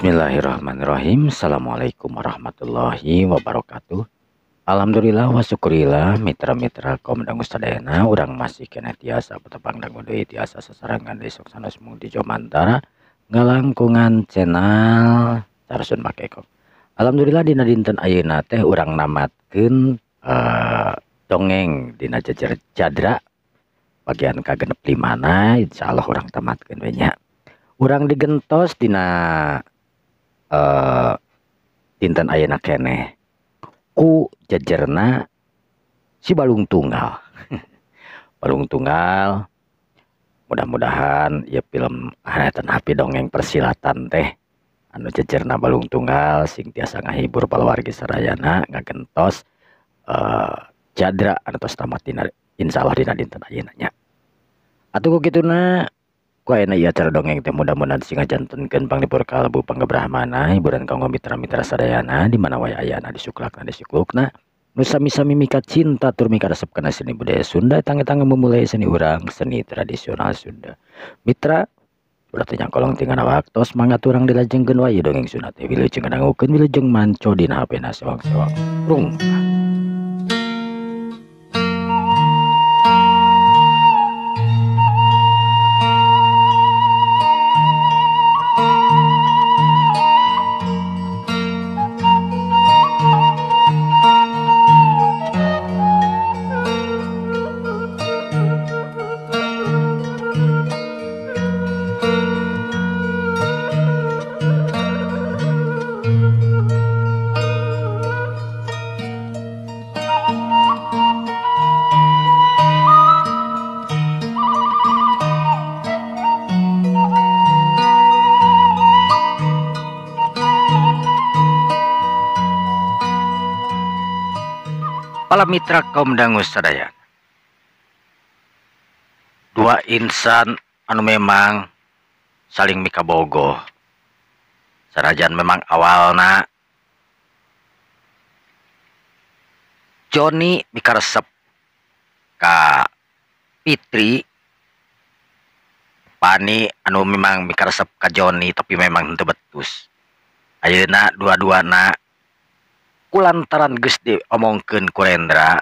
Bismillahirrahmanirrahim. Assalamualaikum warahmatullahi wabarakatuh. Alhamdulillah wa syukurillah mitra-mitra kaum dangu sadayana urang masih kena tiasa petepang dangu deui tiasa sasarangan desok sanes mudi Jomantara ngalangkungan channel Carsun Makeko. Alhamdulillah dina dinten ayeuna teh urang namatkeun dongeng dina jejer jadra bagian kagenep 5na insyaallah urang tamatkeun we nya. Urang digentos dina dinten ayeuna keneh ku jejerna si balung tunggal. Balung tunggal mudah-mudahan ya film hapi dongeng persilatan teh anu jejerna balung tunggal sing tiasa ngahibur paluargi sarayana ngagentos jadra antos tamat dina insyaallah dina dinten ayeuna nya. Atuh kukituna ku ayeuna ieu acara dongeng teh mudah-mudahan sing ngajantenkeun panglipur kalbu panggebrahmana hiburan kanggo mitra-mitra sadayana di mana wae ayana disuklakna disuklukna nu sami-sami mika cinta tur mika resep kana seni budaya Sunda tangga-tangga memulai seni urang seni tradisional Sunda. Mitra berarti nyangkolong tinggal waktos mangga urang dilajengkeun wae dongeng Sunda teh wilujeng ngangukeun wilujeng manco dina hapena sewang-sewang rung. Para mitra kaum dangu sadayana, dua insan anu memang saling mika bogoh sanajan memang awalna Joni mika resep ka Fitri, Pani anu memang mika resep ka Joni tapi memang henteu betus. Ayeuna dua-duana kulantaran geus diomongkeun ku Rendra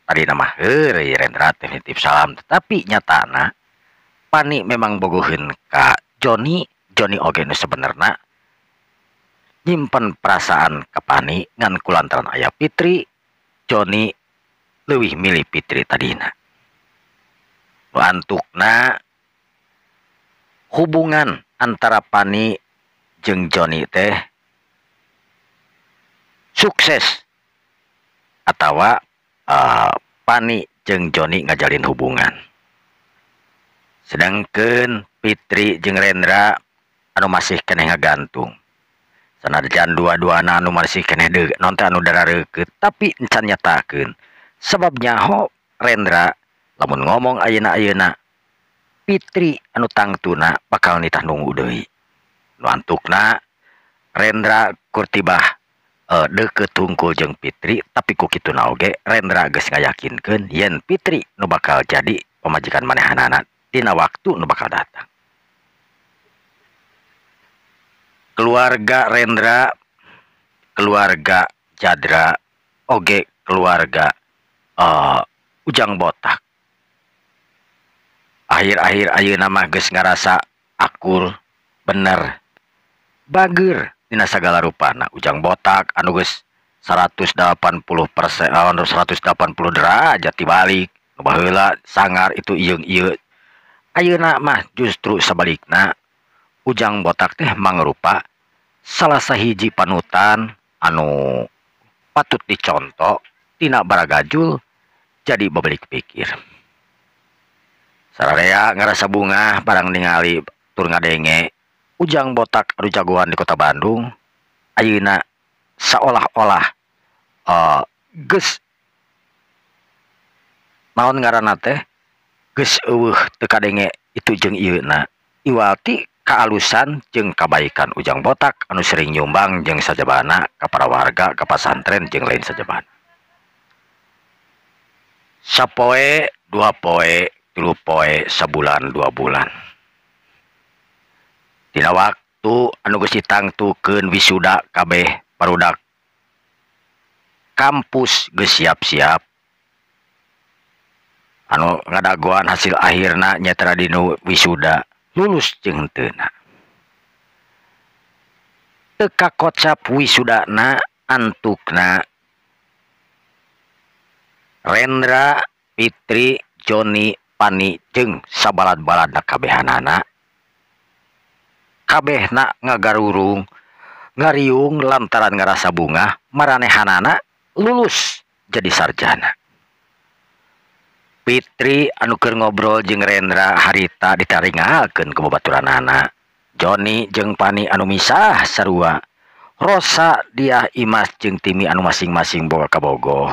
tadi nama heureuy Rendra definitif salam, tetapi nyatana Pani memang bogoheun ka Joni oge nu sebenarna nyimpen perasaan ka Pani ngan kulantaran aya Fitri Joni leuwih milih Fitri tadina. Nu antukna hubungan antara Pani jeung Joni teh sukses atawa Pani jeung Joni ngajalin hubungan, sedangkan Fitri jeung Rendra anu masih keneh ngagantung sanajan dua-duana anu masih keneh nonton anu darareukeut tapi encan nyatakeun sebab nyaho Rendra lamun ngomong ayeuna Fitri anu tangtuna bakal nitah nunggu deui. Nu antukna Rendra kurtibah deukeut hungkul jeung Fitri tapi ku kituna oge Rendra geus ngayakinkeun yen Fitri nu bakal jadi pamajikan manehanana dina waktu nu bakal datang. Keluarga Rendra, keluarga Jadra, oge keluarga Ujang Botak akhir-akhir ayeuna mah geus ngarasa akur bener bager dina sagala rupana. Ujang Botak anu geus 180% 180 derajat dibalik nu baheula sangar itu ieu ayeuna mah justru sebalikna Ujang Botak teh mangrupa salah sahiji panutan anu patut dicontoh tina baragajul jadi bebelik pikir. Sararea ngarasa bunga barang ningali tur ngadenge Ujang Botak anu jagoan di kota Bandung ayeuna seolah-olah geus naon ngaranna teh geus eueuh teu kadenge itu jeung ieuna iwalti kaalusan jeung kabaikan Ujang Botak anu sering nyumbang jeung sajabana ka para warga ka pasantren jeung lain sajabana. Sapoe, 2 poe, 3 poe, sebulan 2 bulan. Dina waktu waktu anu geus ditangtukeun wisuda kabeh barudak kampus geus siap-siap anu ngadagoan hasil akhirna nyetera dinu wisuda lulus jeung henteu teka kocap wisudana antukna Rendra, Fitri, Joni, Pani jeung sabalad-baladna kabehanana kabehna ngagarurung ngariung lantaran ngarasa bunga maranehanana lulus jadi sarjana. Fitri anu keur ngobrol jeung Rendra harita ditaringakeun ku babaturanana. Joni jeung Pani anu misah sarua. Rosa, Diah, Imas jeung Timi anu masing-masing boga kabogoh.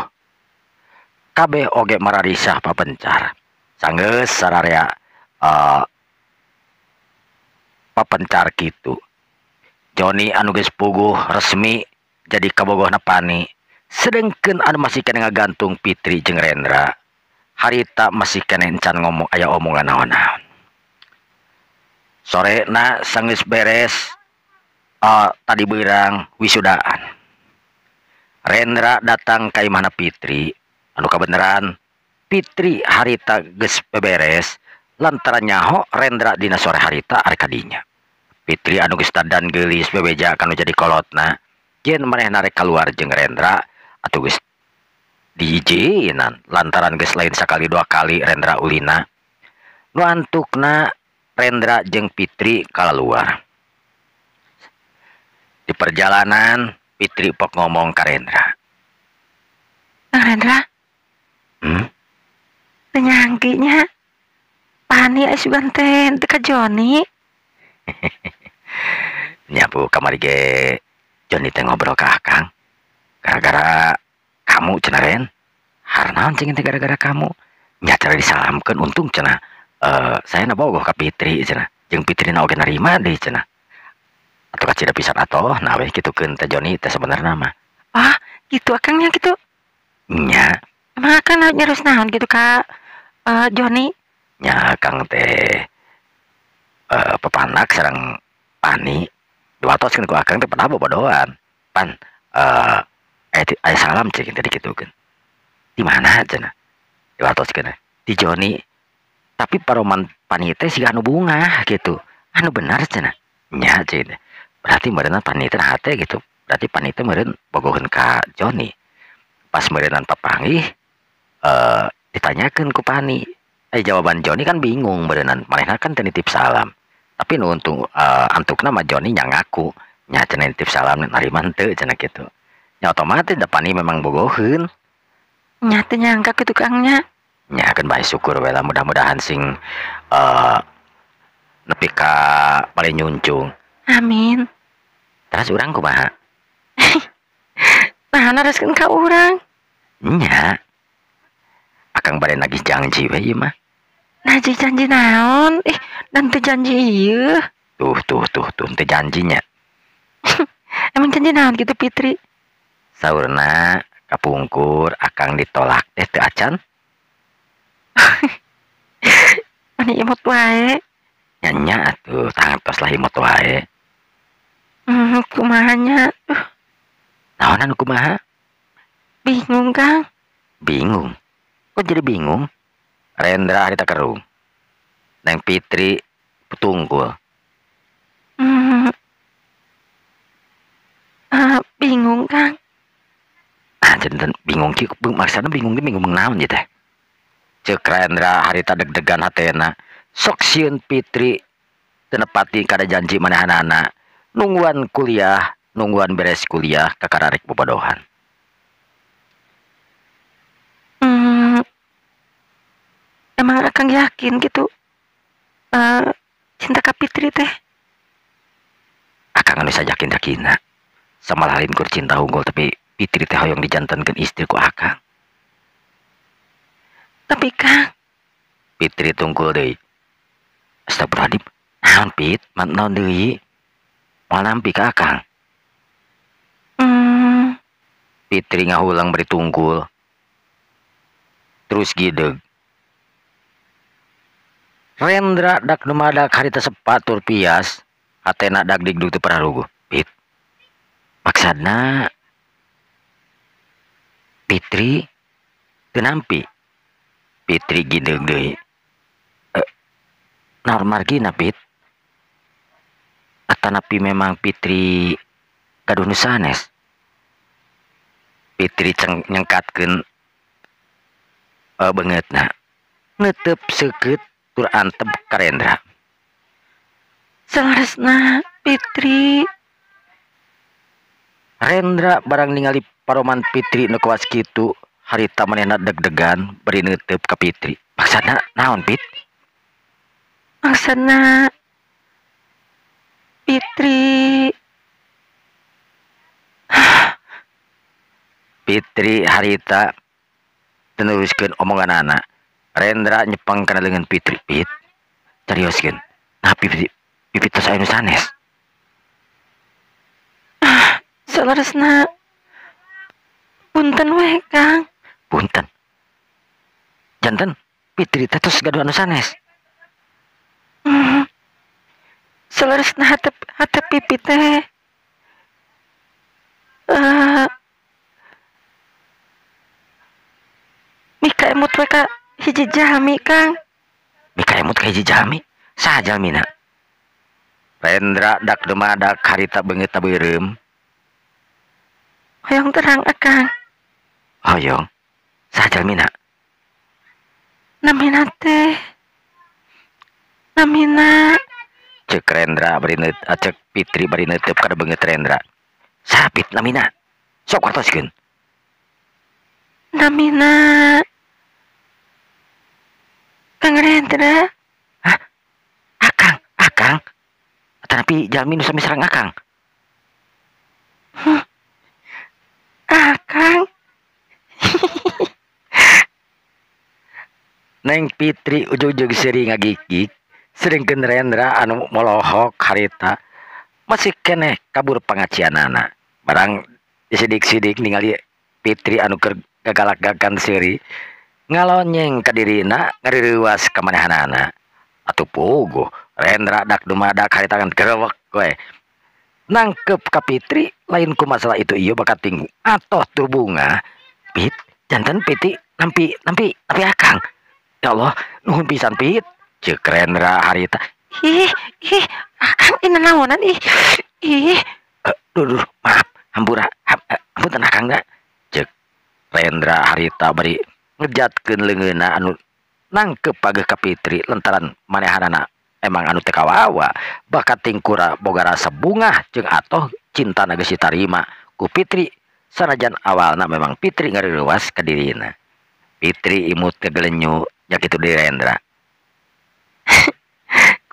Kabeh oge mararisah papencar. Sanggeus sararea papencar kitu. Joni anu geus puguh resmi jadi kabogohna Pani. Sedengkeun anu masih kena ngagantung Fitri jeung Rendra. Harita masih kena encan ngomong aya omongan naon-naon. Sore na sanggeus beres tadi beurang wisudaan. Rendra datang ka imahna Fitri. Anu kabeneran Fitri harita geus beberes lantaran nyaho Rendra dina sore harita ari kadinya. Fitri anu geus tadan geulis bebeja kanu jadi kolotna yen manehna rek kaluar jeung Rendra atuh geus diijinan lantaran geus lain sakali dua kali Rendra ulina. Nu antukna Rendra jeung Fitri kalaluar. Di perjalanan Fitri pok ngomong ka Rendra. Rendra? Nyangkinya Pani aya suganten teh ka Joni. Nya Bu kamari ge Joni teh ngobrol ka Akang. Gara-gara kamu cenah Ren. Harnaon cing teh gara-gara kamu. Nya cara disalamkeun untung cenah. Saya na bogoh ka Fitri cenah. Jeung Fitri na oge narima deui cenah. Atuh kacida pisan atoh nah we kitukeun teh Joni teh sabenerna mah. Ah, gitu Akangnya gitu. Nya. Emang Akang nyerus naon gitu ka Joni? Nya Kang teh pepanak sareng Pani diwatoskeun ku Akang teh pernah bobodohan. Pan aya salam cek tadi kitukeun. Di mana cenah? Diwatoskeun di Joni. Tapi paroman Pani teh siga anu bunga gitu. Anu benar cenah. Nya cek. Berarti meureunna Pani teh nah teh gitu. Berarti Pani teh meureun bogoheun ka Joni. Pas meureunan papanggih ditanyakeun ku Pani. Jawaban Joni kan bingung berenang manehna kan teu nitip salam. Tapi nu untung antukna mah Joni nya ngaku nya cenah nitip salam narima henteu cenah kitu. Nya otomatis da Pani memang bogoheun. Nya teh nyangka kitu Kangnya. Nya keun bae syukur we lah mudah-mudahan sing nepi ka bale nyuncung. Amin. Terus urang kumaha? Nah, nareskeun ka urang. Nya. Akang bade nagih janji we ieu mah. Nagih janji naon? Dan teu janji ieu. Tuh teu janjinya. Emang janji naon gitu Fitri? Saurna kapungkur Akang ditolak teh teu acan. Mani imut wae. Nya atuh tangtos lah imut wae. Kumaha nya? Naon anu kumaha? Bingung Kang. Bingung. Kok jadi bingung? Rendra harita kerung. Neng Fitri petungkul. Bingung Kang. Janten bingung ki maksudna bingung naon ieu teh. Ceuk Rendra harita deg-degan hatena. Sok sieun Fitri teu nepati kada janji manehanana. Nungguan kuliah, nungguan beres kuliah kakararek bobodohan. Emang Akang yakin gitu cinta ka Fitri teh? Akang anu sajakin-jakina. Samalahin kur cinta unggul tapi Fitri teh hoyong dijantankeun istri ku Akang. Tapi Kang, Fitri tungkul deui. Astagfirullahaladzim. Naon Pit? Naon deui? Moal nampi ka Akang. Fitri ngahulang beri tungkul. Terus gideg. Rendra dak numadak harita sepatur pias hatena dagdigdug teu pararuguh Pit. Maksudna Fitri teu nampi. Fitri gideug deui. Naon margina Pit? Atanapi memang Fitri gaduh nu sanes. Fitri nyengkatkeun beungeutna. Neuteup seukeut tur antep ka Rendra. Salaresna Fitri. Rendra barang ningali paroman Fitri nu kawas kitu, harita manehna deg-degan beri neuteub ka Fitri. Maksudna naon Pit? Maksudna Fitri. Fitri harita meneruskeun omonganana. Rendra nyepeng kana leungeun Fitri. Pit, carioskeun. Nah pipit tos aya nu sanes. Salaresna punten we Kang. Punten. Janten Fitri teh tos gaduh anu sanes. Salaresna hatep pipi teh mika emut we ka hiji jami Kang. Mika emut ka hiji jami? Saha jalmina? Rendra dak dumadak harita beungeutna beureum. Hoyong terang Akang. Hoyong? Saha jalmina? Namina Cek Rendra cek Fitri bari neuteub kana beungeut Rendra. Saha Pit namina? Sok wartoskeun. Namina Kang Rendra. Hah? Akang? Tanapi jalmi nu sami sareng Akang. Akang. Neng Fitri ujug-ujug seuring ngagigik, seuringkeun Rendra anu molohok harita masih keneh kabur pangacianana. Barang sidik-sidik ningali Fitri anu keur gagalak-gagan seuri, ngalonyeng ka dirina ngariruas ka manehanana. Atuh puguh, Rendra dak dumadak harita kan kerewek we. Nangkep ka Fitri lain ku masalah itu ieu bakat tinggu atoh tur bunga. Pit, janten Fitri nampi Akang. Ya Allah, nuhun pisan Pit. Ceuk Rendra harita. Ih, Akang ini naonan ih. Duh, maaf, hampura, ampunten Akang da. Ceuk Rendra harita bari ngejatkeun leungeunna anu nangkep pageuh ka Fitri lantaran manehanana emang anu teu kawawa. Bakat tingkura boga rasa bunga jeung atoh cintana geus ditarima ku Fitri sanajan awalna memang Fitri ngariruas ka dirina. Fitri imut kegelenyu nya kitu di Rendra.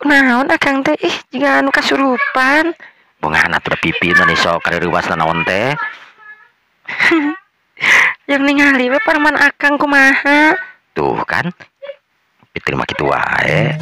Kunaon Akang teh ih jiga anu kasurupan. Bongana teu pipi nu sok kariruasna naon teh. Yang ningali we pareman Akang kumaha. Tuh kan. Fitri mah kitu wae.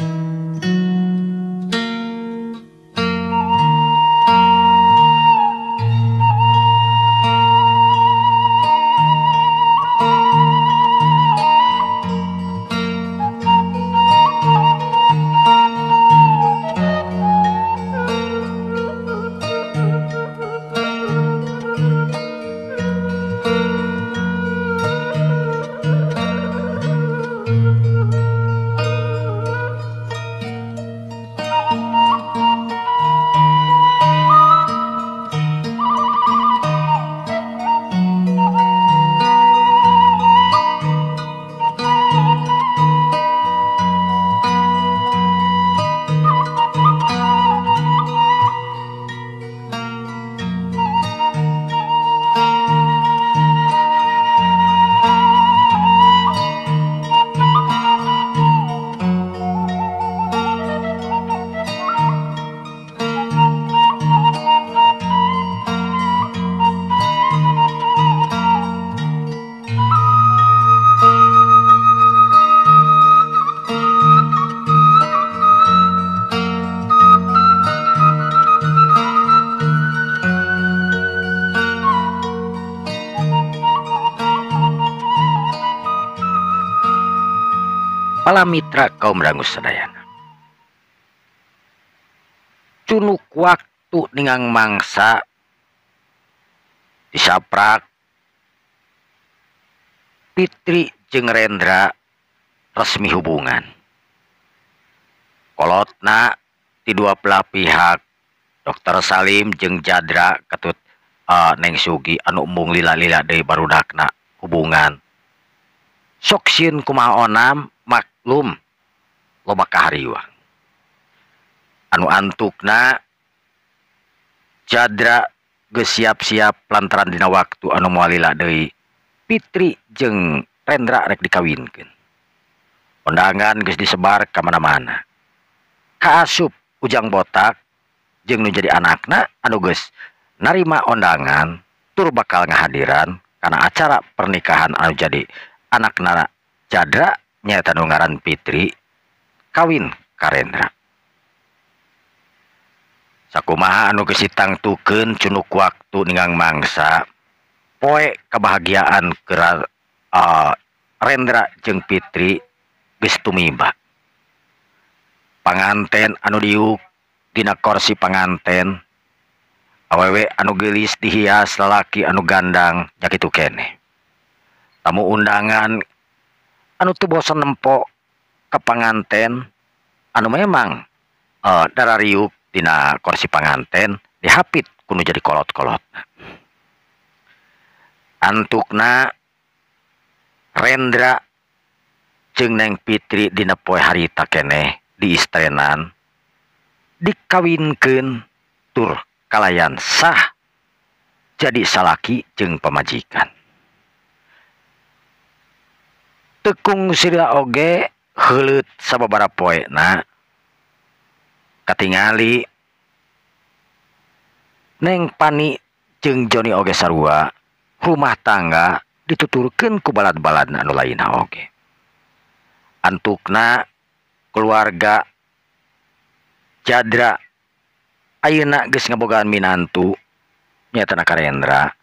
Para mitra kaum rangus sadayana. cunuk waktu ningang mangsa disaprak Fitri jeung Rendra resmi hubungan. Kolotna di dua belah pihak Dokter Salim jeung Jadra ketut Neng Sugi anu embung lila-lila deui barudakna hubungan. Sok sieun kumaha onam maklum loba kahariwah. Anu antukna Jadra geus siap-siap lantaran dina waktu anu moal lila deui Fitri jeung Rendra rek dikawinkeun. Undangan geus disebar ka mana-mana. Kaasup Ujang Botak jeung nu jadi anakna anu geus narima undangan tur bakal ngahadiran kana acara pernikahan anu jadi anakna Jadra nyaeta nu ngaran Fitri kawin ka Rendra. Sakumaha anu geus ditangtukeun cunuk waktu ningang mangsa poe kebahagiaan keur Rendra jeung Fitri geus tumiba. Panganten anu diuk dina kursi panganten awewe anu geulis dihias lalaki anu gandang nyakitu keneh. Tamu undangan anu teu bosan nempo ka panganten anu memang darariuk dina kursi panganten dihapit kudu jadi kolot-kolotna. Antukna Rendra jeung Neng Fitri dina poe harita keneh di istrenan dikawinkeun tur kalayan sah jadi salaki jeung pamajikan. Tekung sira oge heuleut sababaraha poena katingali Neng Pani jeung Joni oge sarua rumah tangga dituturkeun ku balad-baladna anu lainna oge. Antukna keluarga Jadra ayeuna geus ngabogaan minantu nyatana ka Rendra.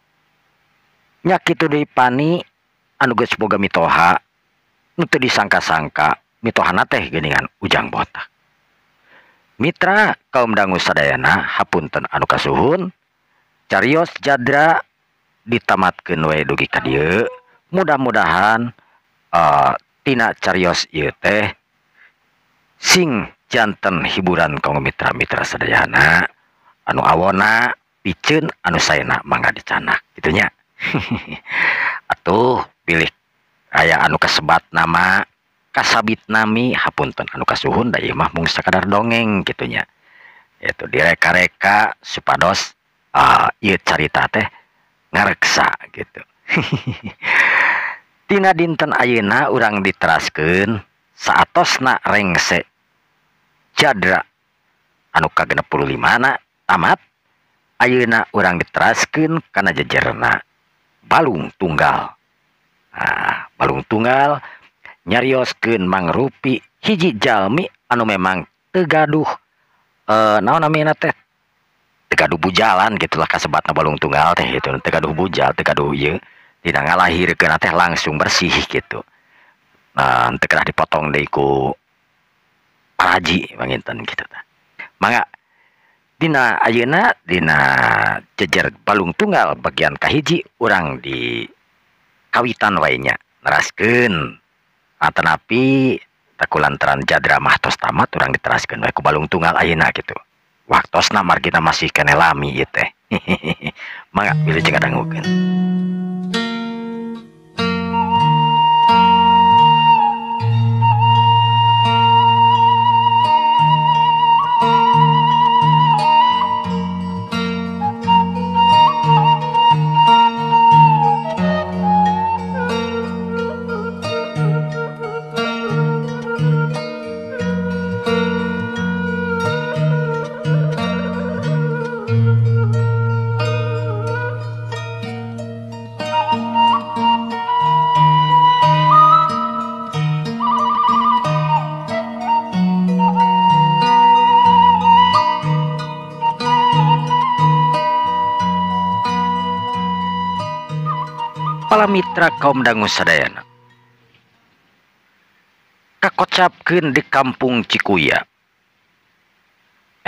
Nya kitu deui Pani anu geus boga mitoha nu teu disangka-sangka mitohana teh geuningan Ujang Botak. Mitra kaum dangu sadayana hapunten anu kasuhun carios Jadra ditamatkeun we dugi ka dieu. Mudah-mudahan tina carios ieu teh sing janten hiburan kaum mitra-mitra sadayana anu awona piceun anu saena mangga dicanak gitunya. Atuh pilih aya anu kasebat nama kasabit nami hapunten anu kasuhun da ieu mah mung sakadar dongeng gitunya. Itu direka-reka supados ieu carita teh ngareksa gitu. Tina dinten ayeuna urang diteraskeun saatosna rengse Jadra anu ka-65 tamat ayeuna urang diteraskeun kana jejerna balung tunggal. Balung tunggal nyarioskeun mangrupi hiji jalmi anu memang teu gaduh naon namina teh teu gaduh bujalan gitulah kasebatna balung tunggal teh itu teu gaduh bujal teu gaduh ieu tina ngalahirkeun teh langsung bersih gitu. Teu kedah dipotong deui ku paraji manginten gitu tah. Mangga dina ayeuna dina jejer balung tunggal bagian kahiji urang di kawitan wae nya neraskeun atanapi takulantaran Jadra mah tos tamat urang diteraskeun wae ku balung tunggal ayeuna gitu. Waktosna margina masih keneh lami ieu teh. Mangga bilih jeung dangukeun. Para mitra kaum dangu sadayana kakocapkeun di kampung Cikuya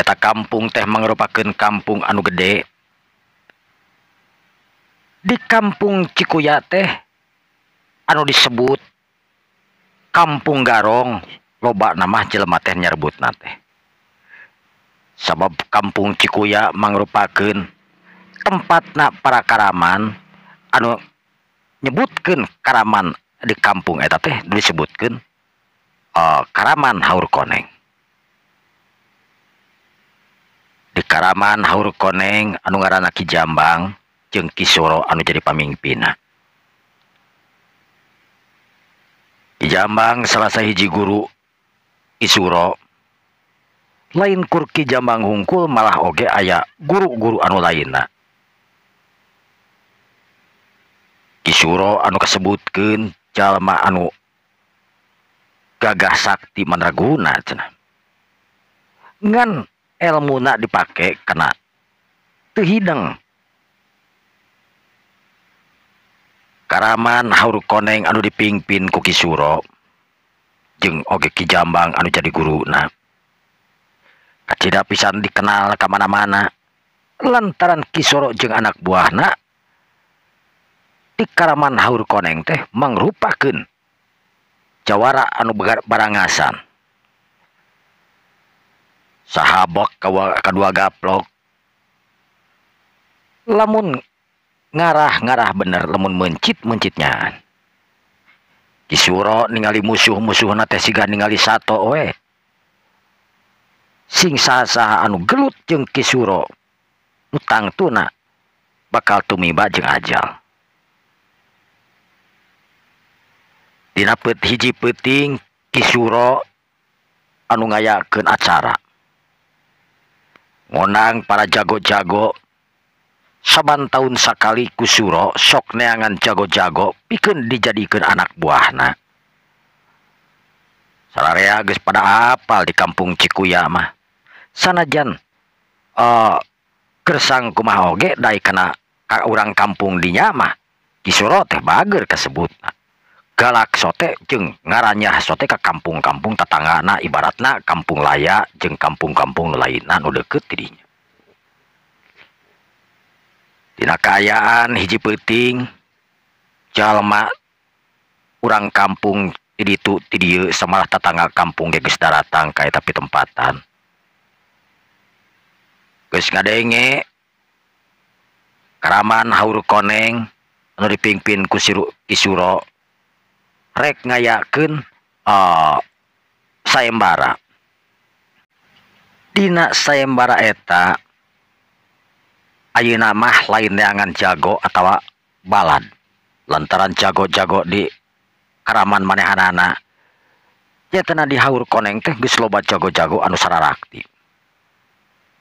eta kampung teh mangrupakeun kampung anu gede. Di kampung Cikuya teh anu disebut Kampung Garong loba nama jelema teh nyerebutna teh. Sabab kampung Cikuya mangrupakeun tempatna para karaman anu nyebutkeun karaman di kampung eta teh disebutkeun Karaman Haur Koneng. Di Karaman Haur Koneng anu ngaranna Ki Jambang jeung Ki Suro anu jadi pamimpinna. Ki Jambang salah sahiji guru Ki Suro. Lain kur Ki Jambang hungkul malah oge aya guru-guru anu lainna. Ki Suro anu kasebutkeun jalma anu gagah sakti mandraguna cenah. Ngan elmuna dipake kana teu hideng. Karaman Haur Koneng anu dipingpin ku Ki Suro jeung oge Ki Jambang anu jadi guruna. Kacida pisan dikenal ka mana-mana lantaran Ki Suro jeung anak buahna di Karaman Haur Koneng teh mangrupakeun jawara anu barangasan. Sahabok kadua gaplok. Lamun ngarah bener, lamun mencit-mencitnya. Ki Suro ningali musuh-musuhna teh siga ningali sato we. Sing saha-saha anu gelut jeung Ki Suro nu tangtuna bakal tumiba jeung ajal. Dina hiji peuting Ki Suro anu ngayakeun acara. Ngonang para jago-jago. Saban tahun sakali Ki Suro sok neangan jago-jago pikeun dijadikeun anak buahna. Sararea geus pada apal di kampung Cikuya mah. Sanajan gersang kumaha oge dai kana ka urang kampung dinya mah Ki Suro teh bager kasebutna. Galak sote jeung ngaranyah sote ka kampung-kampung tatanggana ibaratna Kampung Laya jeung kampung-kampung lainna nu deukeut ti dinya. Dina kaayaan hiji peuting jalma urang kampung ti ditu ti dieu samalah tatangga kampung ge geus daratang ka eta pitempatan. Geus ngadenge Karaman Haur Koneng anu dipingpin ku Ki Suro rek ngayakeun sayembara. Dina sayembara eta ayeuna mah lain neangan jago atawa balad. Lantaran jago-jago di Karaman manehanana jatana di Haur Koneng teh geus loba jago-jago anu sararakti.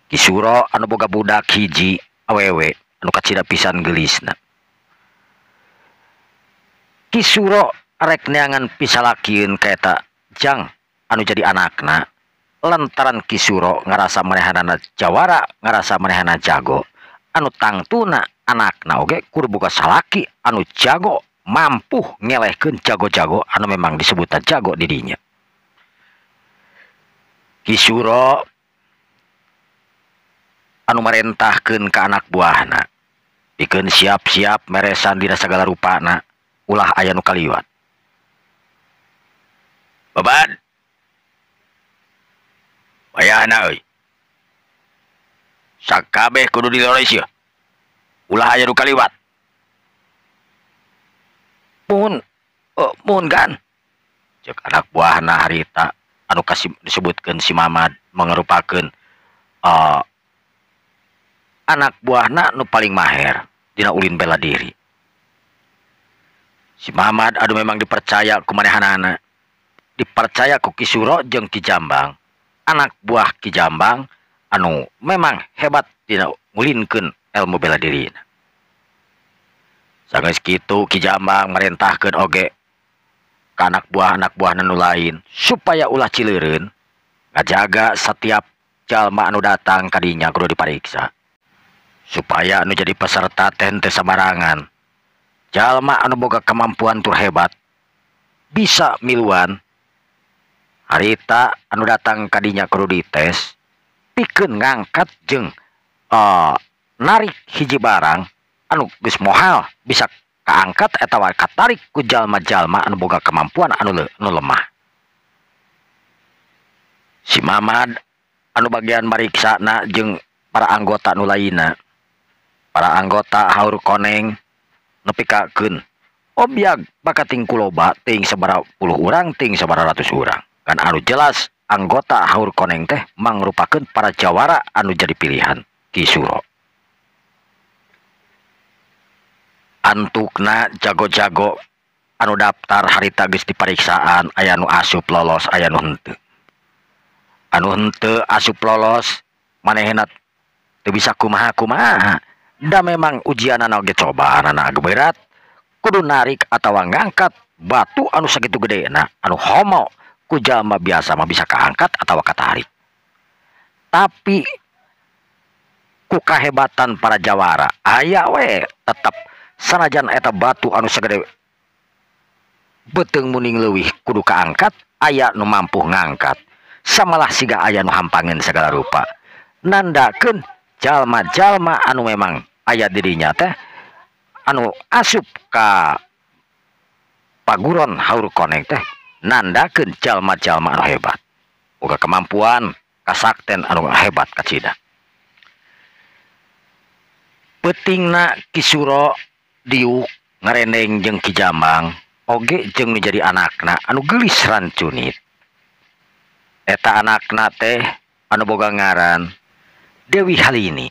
Ki Suro anu boga budak hiji awewe anu kacida pisan geulisna. Ki Suro rek neangan pisalakieun ka eta jang anu jadi anakna lantaran Ki Suro ngarasa manehanana jawara, ngarasa manehanana jago. Anu tangtuna anakna oge kudu boga salaki anu jago mampu ngelehkeun jago-jago anu memang disebutan jago di dinya. Ki Suro anu marentahkeun ka anak buahna pikeun siap-siap meresan dina sagala rupana ulah aya nu kaliwat. Babad bayana euy. Sakabeh kudu dilores ieu. Ulah aya nu kaliwat. Mun kan. Cek anak buahna harita anu kasih disebutkeun si Mamad mangrupakeun anak buahna nu paling maher dina ulin bela diri. Si Mamad anu memang dipercaya ku manehanana. Dipercaya ku Ki Suro jeung Ki Jambang. Anak buah Ki Jambang anu memang hebat dina ngulinkeun ilmu bela diri. Sageus kitu Ki Jambang merentahkeun oge ka anak buah nu lain supaya ulah cileureun ngajaga setiap jalma anu datang ka dinya kudu dipariksa. Supaya anu jadi peserta teh teu samarangan. Jalma anu boga kemampuan tur hebat bisa miluan harita anu datang ka dinya kudu dites nepikeun ngangkat jeung narik hiji barang anu geus moal bisa kaangkat atawa katarik ku jalma-jalma anu boga kemampuan anu lemah. Si Mamad anu bagian mariksana jeung para anggota nu lainna, para anggota haur koneng nepikakeun obyag bakating kuloba ting sabaraha puluh urang ting sabaraha ratus urang. Kan anu jelas anggota haur koneng teh mangrupakeun para jawara anu jadi pilihan Ki Suro. Antukna jago-jago anu daftar harita geus dipariksaan aya nu asup lolos aya nu henteu. Anu henteu asup lolos manehna teu bisa kumaha-kumaha. Da memang ujianana oge cobaanana agak berat. Kudu narik atawa ngangkat batu anu sakitu gedena anu homo ku jalma biasa mah bisa kaangkat atawa katarik. Tapi ku kahebatan para jawara aya we tetep sanajan eta batu anu sagede beteung muning leuwih kudu kaangkat aya nu mampu ngangkat samalah siga aya nu hampangeun segala rupa nandakeun jalma-jalma anu memang aya dirinya teh anu asup ka paguron haur koneng teh nandakeun jalma-jalma anu hebat boga kemampuan kasakten anu hebat kacida. Peutingna Ki Suro diuk ngarendeng jeung Ki Jambang oge jeung nu jadi anakna anu geulis rancunit. Eta anakna teh anu boga ngaran Dewi Halini.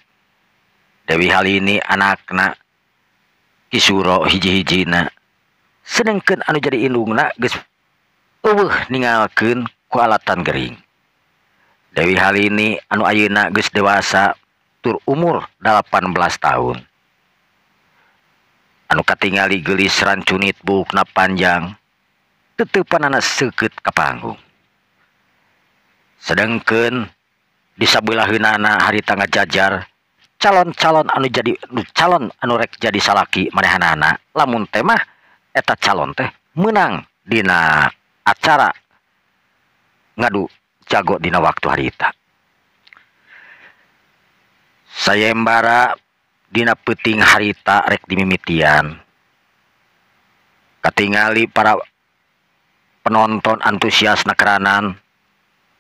Dewi Halini anakna Ki Suro hiji-hijina. Sedengkeun anu jadi indungna geus eueuh ningalkeun ku alatan gering. Dewi Halini anu ayeuna geus dewasa tur umur 18 tahun. Anu katingali geulis rancunit buukna panjang teteupanana seukeut ka panggung. Sedengkeun di sabeulah-heunana harita ngajajar calon-calon anu jadi calon anu rek jadi salaki manehanana lamun teh mah eta calon teh menang dina acara ngadu jago dina waktu harita. Sayembara dina peuting harita rek dimimitian katingali para penonton antusias nakeranan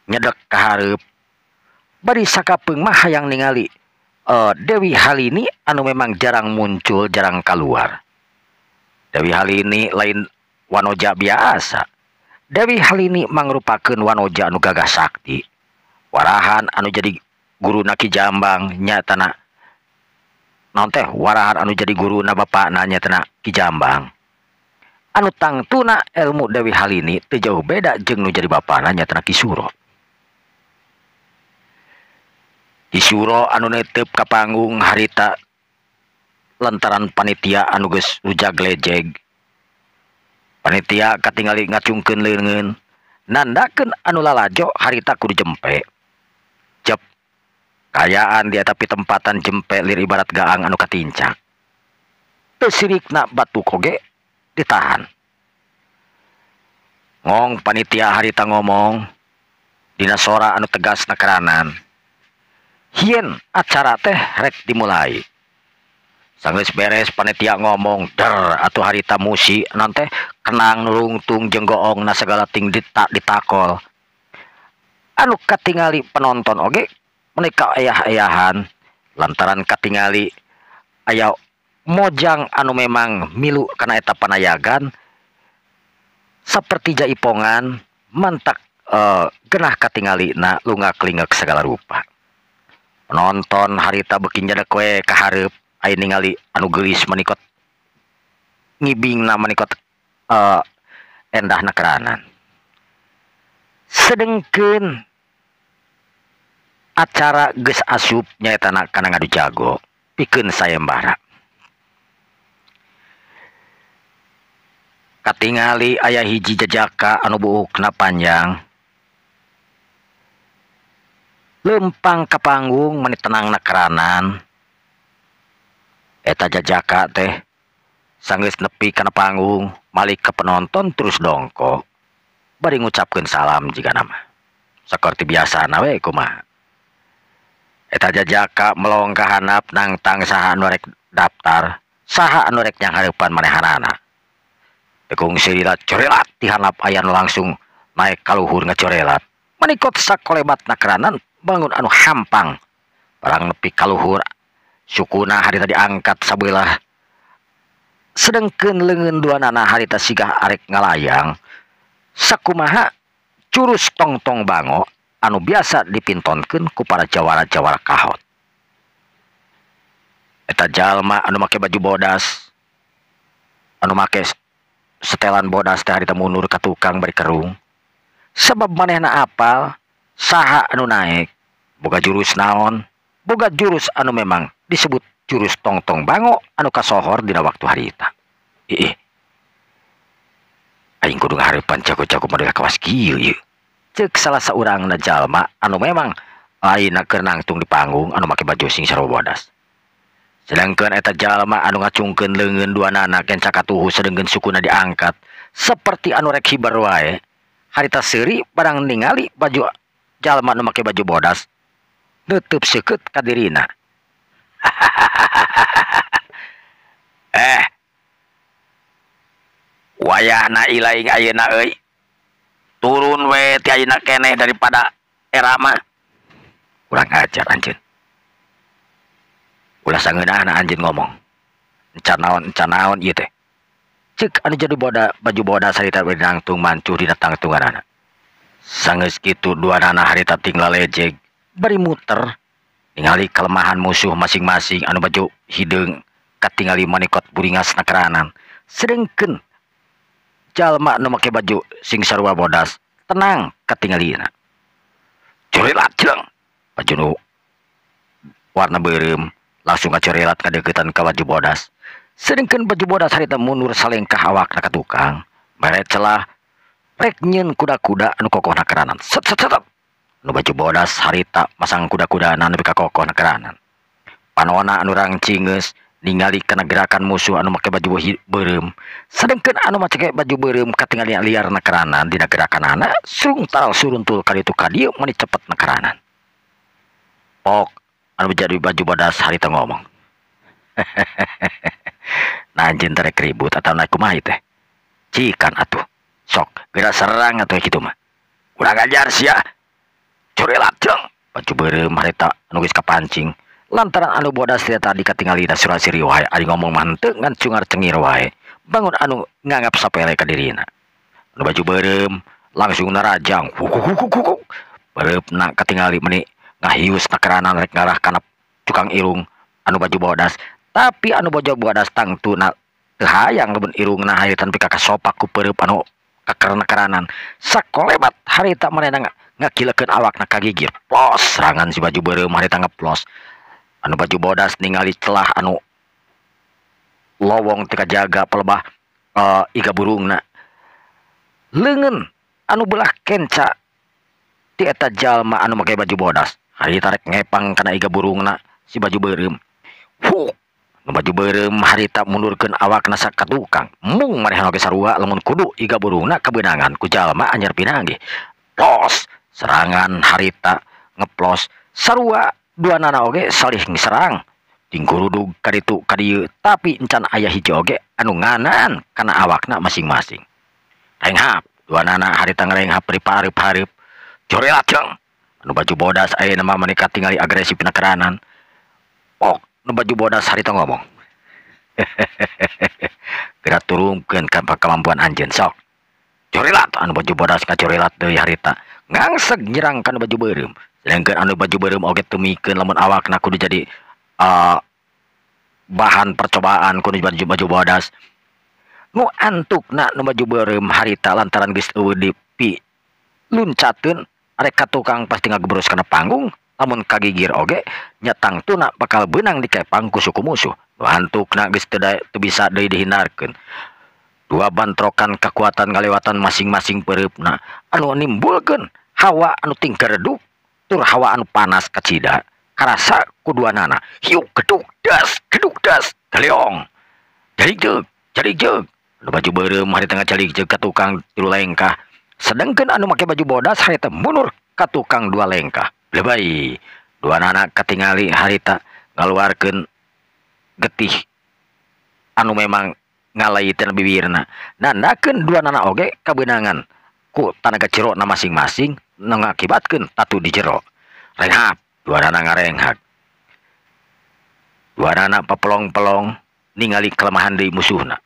nyedek ka hareup bari sakapeung mah hayang ningali Dewi Halini anu memang jarang muncul jarang keluar. Dewi Halini lain wanoja biasa. Dewi Halini mangrupakeun wanoja anu gagah sakti warahan anu jadi guruna Ki Jambang nyatana naon teh warahan anu jadi guruna bapakna nyatana Ki Jambang. Anu tangtuna ilmu Dewi Halini teu jauh beda jeung nu jadi bapakna nyatana Ki Suro. Ki Suro anu netep ka panggung harita lantaran panitia anu geus rujag lejeg. Panitia katingali ngacungkeun leungeun nandakeun anu lalajo harita kudu jempe. Jep kayaan di tapi tempatan jempe lir ibarat gaang anu katincak. Teu sirikna batu koge ditahan. Ngong panitia harita ngomong dina sora anu tegas nakeranan. Hieun acara teh rek dimulai. Sanggeus beres panitia ngomong der atuh harita musi naon teh kenang nurungtung jeung goongna sagala ting ditakol. Anu katingali penonton oge menika ayah-ayahan lantaran katingali aya mojang anu memang milu kana eta panayagan saperti jaipongan mantak genah katingalina lungak-lingek segala rupa. Penonton harita beuki nyadek we ka hareup aya ningali anu geulis manikot ngibingna manikot endah nakeranan. Sedengkeun acara geus asup nyaetana kana ngadu jago pikeun sayembara. Katingali aya hiji jajaka anu buukna panjang lempang ka panggung menit tenang nakeranan. Eta jajaka teh sanggeus nepi kana panggung malik ke penonton terus dongko bari ngucapkeun salam jiga nama saperti biasa we kumaha. Eta jajaka melong ka handap nangtang saha anu rek daftar, saha anu rek nyang hareupan manehanana. Bekung sirila corelat ti handap aya nu langsung naik kaluhur ngacorelat. Manikot sakolebat nakeranan bangun anu hampang. Barang nepi kaluhur sukuna harita diangkat sabelah. Sedengkeun leungeun duanana harita sigah arek ngalayang. Sakumaha curus tong-tong bango anu biasa dipintonkeun ku para jawara-jawara kahot. Eta jalma anu make baju bodas, anu make setelan bodas teh harita mundur ka tukang bari kerung. Sebab manehna apal saha anu naik, boga jurus naon, boga jurus anu memang disebut jurus tong-tong bango anu kasohor dina waktu harita. Aing kudu ngahareupan jago-jago model kawas kieu ieu. Ceuk salah saurangna jalma anu memang ayeuna keur nangtung di panggung anu make baju sing sarua bodas. Sedangkeun eta jalma anu ngacungkeun leungeun duanana kenca katuhu sedengkeun sukuna diangkat seperti anu rek hibar wae. Harita seuri barang ningali baju jalma anu make baju bodas neuteub seukeut ka dirina. Wayahna ilaing ayeuna euy. Turun we ti ayeuna keneh daripada era mah. Kurang ajar anjeun. Ulah sangeunahna anjeun ngomong. Encan naon ieu teh. Ceuk anu jadi baju bodas harita bari nangtung mancuh dina tangtunganana. Sanggeus kitu duanana harita tinggal lejeg bari muter ningali kelemahan musuh masing-masing anu baju hideung katingali manikot buringas nakeranan. Sedengkeun jalma anu make baju sing sarua bodas tenang katingalina. Corelat jeung baju nu warna beureum langsung ngacorelat kadeuketan ka baju bodas. Sedengkeun baju bodas harita mundur salengkah awakna ka tukang. Mere celah rek nyeun kuda-kuda anu kokoh nakeranan. Set. Nu baju bodas harita masang kuda-kudana nepi ka kokoh nakeranan. Panona anu rangcingeus ningali kana gerakan musuh anu make baju beureum. Sedengkeun anu make baju beureum katingali liar nakeranan dina gerakanana surung taral suruntul ka ditu ka dieu mani cepet nakeranan. Pok anu jadi baju bodas harita ngomong. Nah anjeun teh rek ribut atawa naik kumaha teh? Cikan atuh. Sok geura serang atuh kitu mah. Urang ajar sia. Corelat jeung baju beureum harita anu geus kapancing. Lantaran anu bodas tadi katingalina surasiri wae ari ngomong mah henteu ngan cungar cengir wae. Bangun anu nganggap sapele ka dirina. Anu baju beureum langsung narajang. Bereupna katingali meuni ngahius nakeranan rek ngarah kana tukang irung anu baju bodas. Tapi anu baju bodas tangtuna teu hayang leun irungna haritan pika kasopak ku peureum anu kakeran-keranan. Sakolebat harita manehna ngakilekeun awakna kagigir. Plos serangan si baju beureum harita ngeplos. Anu baju bodas ningali celah anu lowong teu kajaga pelebah iga burungna. Leungeun anu belah kenca ti eta jalma anu make baju bodas harita rek ngepang kana iga burungna si baju beureum. Nu baju beureum harita mundurkeun awakna ka tukang. Mung manehna oge sarua lamun kudu iga burungna kebeunangan ku jalma anyar pinanggih. Plos serangan harita ngeplos sarua duanana oge salih serang tingkurudug ka ditu ka dieu tapi encan aya hiji oge anu nganaan kana awakna masing-masing. Renghap duanana harita ngarenghap ripareup-hareup corelat jeung anu baju bodas ayeuna mah maneka tingali agresif nakeranan. Pok nu baju bodas harita ngomong. Geura turunkeun ka kemampuan anjeun sok. Corelat anu baju bodas kacorelat deui harita ngangseg nyerang kana baju beureum. Sedangkeun anu baju beureum oge teu mikeun lamun awakna kudu jadi bahan percobaan kudu baju bodas. Nu antukna nu baju beureum harita lantaran geus eueuh dipi luncatkeun arek ka tukang pasti ngagebros kana panggung. Lamun kagigir oge nyatang tuna bakal beunang di kepang ku suku musuh. Nu antukna geus teu bisa deui dihindarkeun. Dua bantrokan kekuatan ngalewatan masing-masing peureupna anu nimbulkeun hawa anu tingker redup tur hawa anu panas kacida karasa ku duanana. Hiuk geduk das galeong jadi jeug anu baju beureum harita ngacalik jeug ka tukang 3 lengkah. Sedengkeun anu make baju bodas harita mundur ka tukang 2 lengkah. Lebay dua anak ketingali harita ngaluarkeun getih anu memang ngalayitan bibirna. Nandakeun dua anak oge kabenangan ku tanaga jero na masing-masing ngakibatkeun tatu di jero. Renghap, dua anak ngarenghak. Dua anak papelong-pelong ningali kelemahan deui musuhna.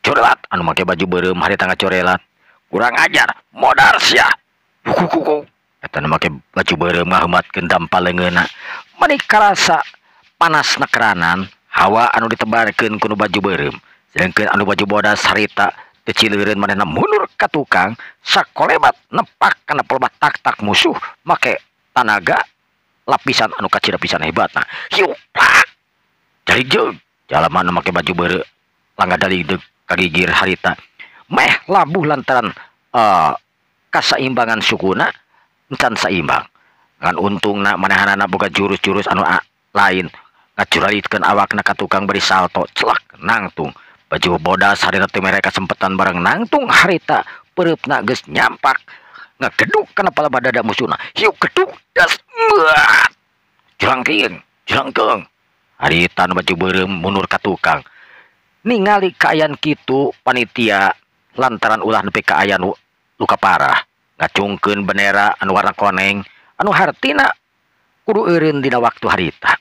Corelat anu make baju beureum harita ngacorelat. Kurang ajar, modal sia. Kuku. Eta nu make baju beureum ngaheumatkeun dampaleungeuna. Menik karasa panasna keranan, hawa anu ditebarkeun ku nu baju beureum. Sedengkeun anu baju bodas harita teu cileureun manehna mundur ka tukang sakolebat nepak kana pelebat tak-tak musuh make tanaga lapisan anu kacida pisan hebatna. Hiu plak. Jadi jeung jalma anu make baju beureu langga daligdeug kagigir harita. Meh labuh lantaran kasaimbangan sukuna encan saimbang. Ngan untungna manehanana boga jurus-jurus anu lain ngacuralitkeun awakna ka tukang beri salto celak nangtung. Baju bodas harita teu mere kasempetan bareng nangtung harita pereupna geus nyampak ngageduk kana palebah dada musuhna. Hiu geduk das jrangkeung harita nu baju beureum mundur ka tukang. Ningali kaayaan kitu panitia lantaran ulah nepi ka aya luka parah ngacungkeun bendera anu warna koneng anu hartina kudu eureun dina waktu harita.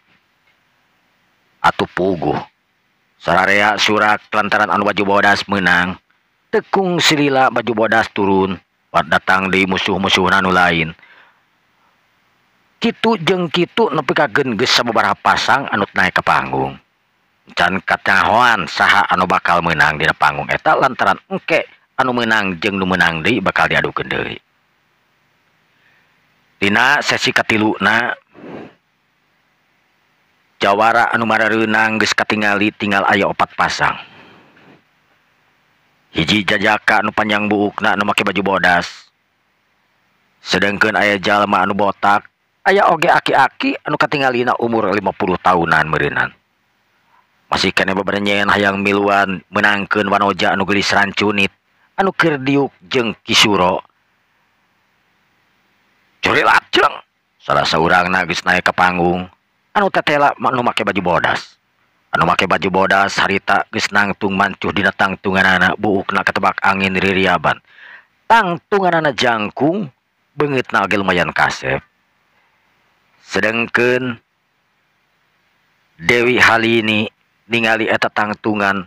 Atuh puguh sararea surak lantaran anu baju bodas menang. Tekung silila baju bodas turun datang di musuh-musuhna anu lain. Kitu jeung kitu nepi ka geus sababaraha pasang anu naik ke panggung. Can kacahoan saha anu bakal menang dina panggung eta lantaran engke anu menang jeung nu menang deui bakal diadukeun deui. Dina sesi katiluna jawara anu marareunang geus katingali tinggal aya 4 pasang. Hiji jajaka anu panjang buukna anu make baju bodas. Sedengkeun aya jalma anu botak, aya oge aki-aki anu katingalina umur 50 tahunan meureunan. Masih kene beberenyen hayang miluan menangkeun wanoja anu geulis rancunit anu keur diuk jeung kisuro. Corelat jeung salah saurangna geus naek ka panggung anu tetela anu make baju bodas. Anu make baju bodas harita geus nangtung mancuh dina tangtunganana buukna ketebak angin ririaban. Tangtunganana jangkung beungeutna oge lumayan kasep. Sedengkeun Dewi Halini ningali eta tangtungan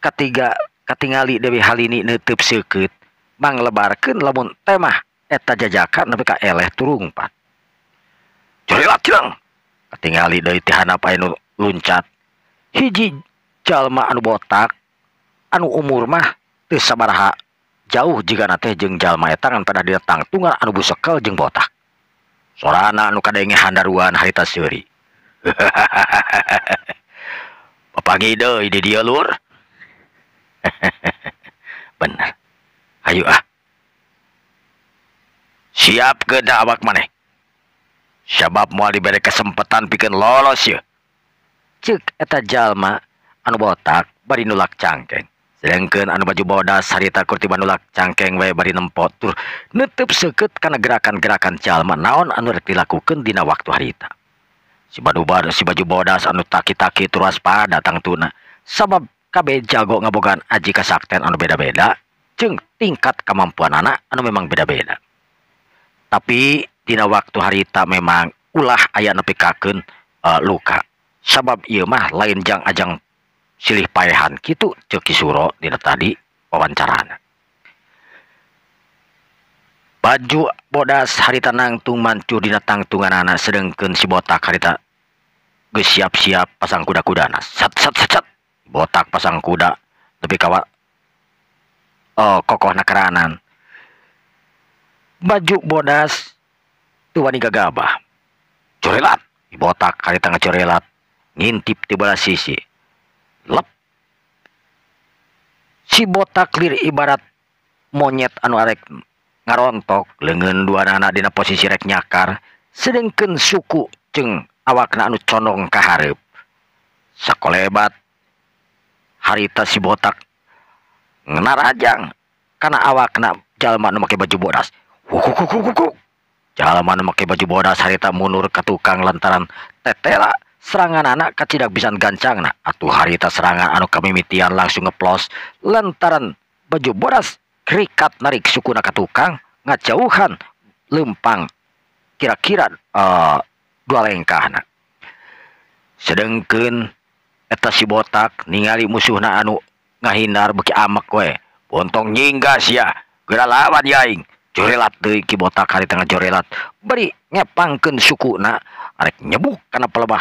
katiga katingali Dewi Halini neuteub seukeut manglebarkeun lamun temah eta jajakan nepi ka eleh turungpat. Corelat jeung katingali deui ti handap aya nu luncat. Hiji jalma anu botak anu umur mah teu sabaraha jauh jigana teh jeung jalma eta ngan pada dina tangtungan anu busekel jeung botak. Sorana anu kadenge handaruan harita seuri. Papangi deui di dieu lur. Bener. Hayu siap ke da awak maneh. Sabab moal dibere kesempatan pikeun lolos ye. Ceuk eta jalma anu botak bari nulak cangkeng. Sedengkeun anu baju bodas harita kurtiba nulak cangkeng we bari nempot tur neuteub seukeut kana gerakan-gerakan jalma naon anu rek dilakukeun dina waktu harita. Si baju bodas anu taki-taki tur waspada tangtuna sabab kabeh jago ngabogaan aji kasakten anu beda-beda jeung tingkat kemampuanana anu memang beda-beda. Tapi dina waktu harita memang ulah aya nepikakeun luka. Sabab ieu mah lain jang ajang silih paehan kitu ceuk Kisuro dina tadi wawancarana. Baju bodas harita nangtung mancuh dina tangtunganana sedengkeun si botak harita geus siap-siap pasang kuda-kudana. Sat. Botak pasang kuda lebih kawa kokohna keranan. Baju bodas tu wani gagabah. Corelat, botak harita ngacorelat ngintip ti belah sisi. Lep. Si botak lir ibarat monyet anu arek ngarontok leungeun duanana dina posisi rek nyakar sedengkeun suku jeung awakna anu condong ka hareup. Sakolebat harita si botak ngenarajang kana awakna jalma anu make baju bodas. Kuku. jalma nu make baju bodas harita mundur ka tukang lantaran tetela serangan anak kacidak bisan gancangna. Atuh harita serangan anu kamimitian langsung ngeplos lantaran baju bodas krikat narik sukuna ka tukang ngajauhan lempang kira-kira 2 lengkahna. Sedengkeun eta si botak ningali musuhna anu ngahindar beki amek we bontong nyinggas ya geura lawan yaing jorelat deui ki botak harita ngajorelat bari ngepangkeun sukuna arek nyebuk kana pelebah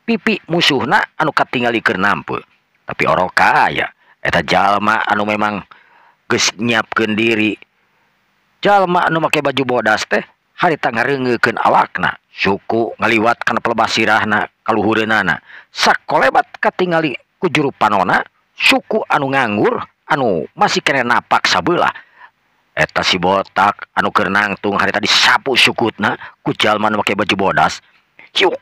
pipi musuhna anu katinggalikeun nampeu. Tapi oroka aya eta jalma anu memang geus nyiapkeun diri. Jalma anu make baju bodas teh harita ngareungeukkeun awakna, suku ngaliwat kana pelebah sirahna kaluhureunana. Sakolebat katingali ku juru panona, suku anu nganggur anu masih kena napak sabelah. Eta si botak anu keur nangtung harita disapu sukutna ku jalma anu make baju bodas. Hiuk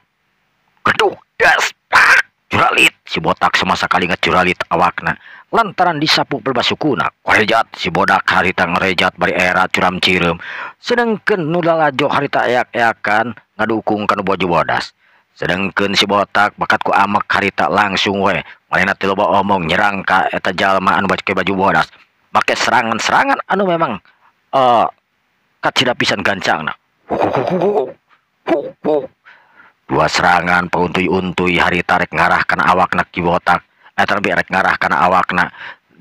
geduk das pak juralit si botak sama sakali ngajuralit awakna lantaran disapu pelebah sukuna. Korejat si bodak harita ngerejat bari era curam cireum. Sedengkeun nu lalajo harita eak-eakan ngadukung kana baju bodas. Sedengkeun si botak bakat ku amek harita langsung we manehna teu loba omong nyerang ka eta jalma anu make baju bodas. Make serangan-serangan anu memang kacida pisan gancangna. 2 serangan pauntui-untui harita rek ngarah kana awakna ki botak. Tapi rek ngarah kana awakna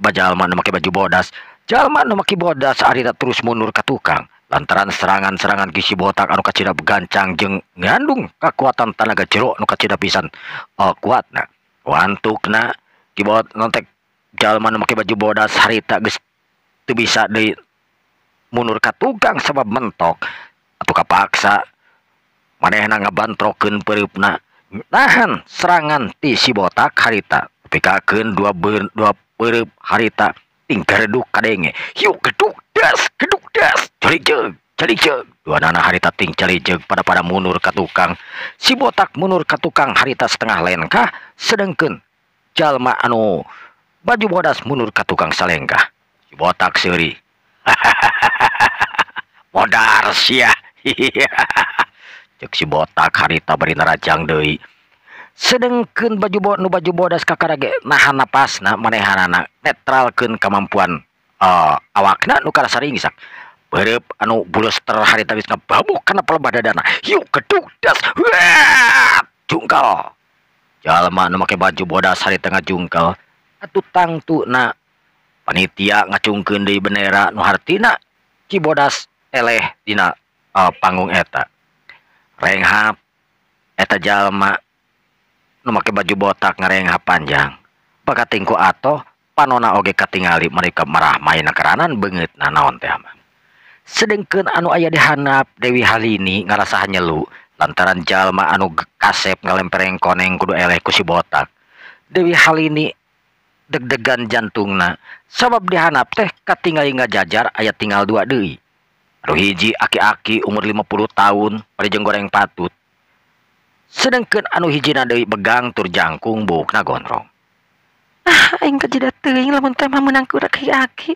bajalma nu make baju bodas. Jalma nu make bodas harita terus mundur ka tukang lantaran serangan-serangan ki si botak anu kacida gancang jeung ngandung kakuatan tenaga jero nu kacida pisan kuatna. Wantukna ki botak nontek jalma nu make baju bodas harita geus teu bisa deui mundur ka tukang sabab mentok atuh kapaksa manehna ngabantrokeun pereupna nahan serangan ti si botak harita pikakeun dua pereup harita tingkareduk kadenge hiuk geduk das calijeg duanana harita ting calijeg pada mundur ka tukang. Si botak mundur ka tukang harita setengah lengkah sedengkeun jalma anu baju bodas mundur ka tukang salengkah. Si botak seuri modar sia cek si botak harita bari narajang deui. Sedengkeun baju bodas kakarage nahan napasna manehanana netralkeun kemampuan awakna nu karasaringsak. Bereup anu buluster harita geus ngababuk kana pelebah dadana. Hiuk geduk das jungkal. Jalma nu make baju bodas harita ngajungkal atuh tangtuna panitia ngacungkeun deui bendera nu hartina ki bodas eleh dina panggung eta. Renghap eta jalma nu make baju botak ngarenghap panjang. Pakatingku atoh panona oge katingali mereka marah main keranan beungeutna naon teh mah. Sedengkeun anu aya di handap Dewi Halini ngarasa hanyelu lantaran jalma anu kasep ngalempereng koneng kudu eleh ku si botak. Dewi Halini deg-degan jantungna sabab di handap teh katingali ngajajar aya tinggal 2 deui. Anu hiji aki-aki umur 50 tahun parejeng goreng patut. Sedengkeun anu hijina deui begang tur jangkung buukna gondrong. Aing kajida teuing lamun teh mah meunang ku aki-aki.